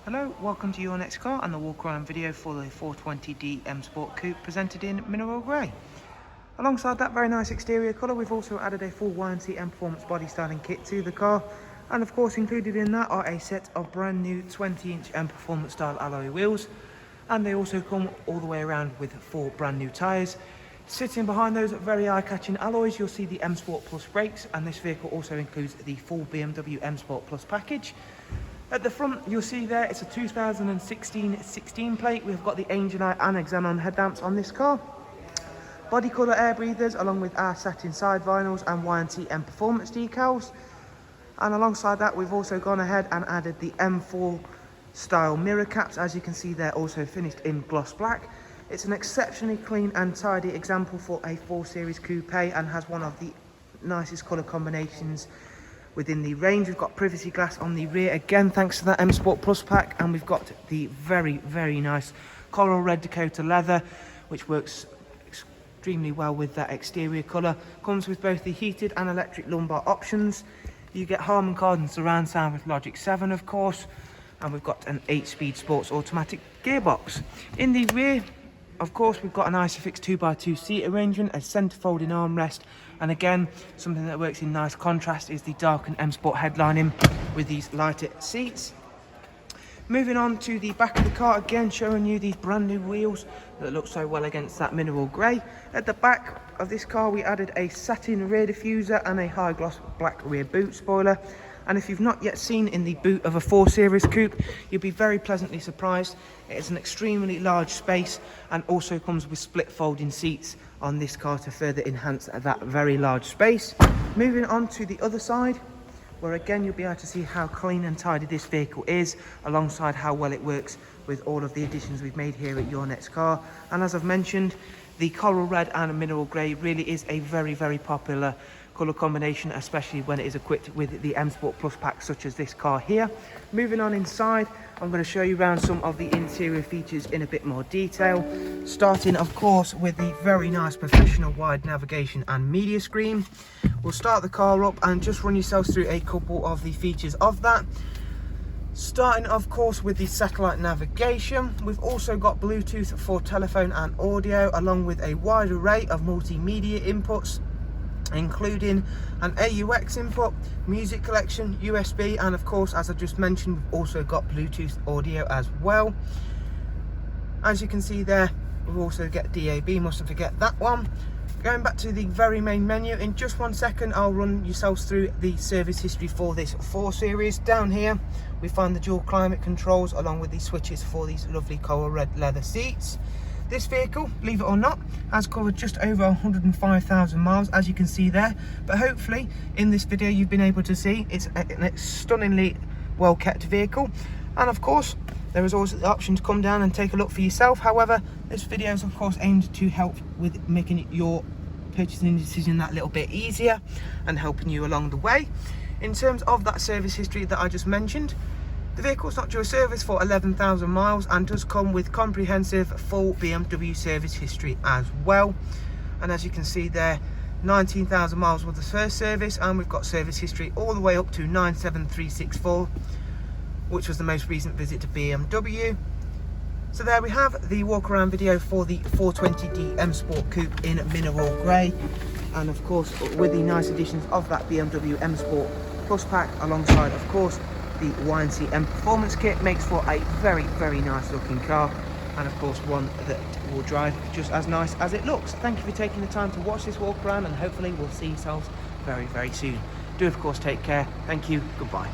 Hello, welcome to your next car and the walk around video for the 420D M Sport Coupe presented in mineral grey. Alongside that very nice exterior colour, we've also added a full YNC Mperformance body styling kit to the car, and of course included in that are a set of brand new 20-inch Mperformance style alloy wheels, and they also come all the way around with 4 brand new tyres. Sitting behind those very eye-catching alloys, you'll see the M Sport Plus brakes, and this vehicle also includes the full BMW M Sport Plus package. At the front, you'll see there, it's a 2016 16 plate. We've got the Angel Light and Xenon headlamps on this car. Body colour air breathers, along with our satin side vinyls and YNC Mperformance decals. And alongside that, we've also gone ahead and added the M4 style mirror caps. As you can see, they're also finished in gloss black. It's an exceptionally clean and tidy example for a 4 Series coupe and has one of the nicest colour combinations within the range. We've got privacy glass on the rear, again thanks to that M Sport Plus pack, and we've got the very nice coral red Dakota leather, which works extremely well with that exterior colour. Comes with both the heated and electric lumbar options. You get Harman Kardon surround sound with Logic 7, of course, and we've got an 8-speed sports automatic gearbox. In the rear, of course, we've got an ISOFIX 2x2 seat arrangement, a centre folding armrest, and again, something that works in nice contrast is the darkened M Sport headlining with these lighter seats. Moving on to the back of the car, again showing you these brand new wheels that look so well against that mineral grey. At the back of this car, we added a satin rear diffuser and a high gloss black rear boot spoiler. And if you've not yet seen in the boot of a 4 Series coupe, you'll be very pleasantly surprised. It is an extremely large space and also comes with split folding seats on this car to further enhance that very large space. Moving on to the other side, where again you'll be able to see how clean and tidy this vehicle is, alongside how well it works with all of the additions we've made here at your next car. And as I've mentioned, the coral red and mineral grey really is a very popular colour combination, especially when it is equipped with the M Sport Plus pack such as this car here. Moving on inside, I'm going to show you around some of the interior features in a bit more detail, starting of course with the very nice professional wide navigation and media screen. We'll start the car up and just run yourselves through a couple of the features of that. Starting of course with the satellite navigation, we've also got Bluetooth for telephone and audio, along with a wide array of multimedia inputs, including an AUX input, music collection, USB, and of course, as I just mentioned, we've also got Bluetooth audio as well. As you can see there, we've also got DAB, mustn't forget that one. Going back to the very main menu, in just 1 second I'll run yourselves through the service history for this 4 Series. Down here we find the dual climate controls along with the switches for these lovely coral red leather seats. This vehicle, believe it or not, has covered just over 105,000 miles, as you can see there. But hopefully, in this video, you've been able to see it's a stunningly well-kept vehicle. And of course, there is also the option to come down and take a look for yourself. However, this video is of course aimed to help with making your purchasing decision that little bit easier and helping you along the way. In terms of that service history that I just mentioned, the vehicle's not due a service for 11,000 miles and does come with comprehensive full BMW service history as well. And as you can see there, 19,000 miles with the first service, and we've got service history all the way up to 97364, which was the most recent visit to BMW. So there we have the walk around video for the 420D M Sport Coupe in mineral grey, and of course with the nice additions of that BMW M Sport Plus pack, alongside of course the YNC Mperformance Kit, makes for a very nice looking car, and of course one that will drive just as nice as it looks. Thank you for taking the time to watch this walk around, and hopefully we'll see yourselves very soon. Do of course take care. Thank you. Goodbye.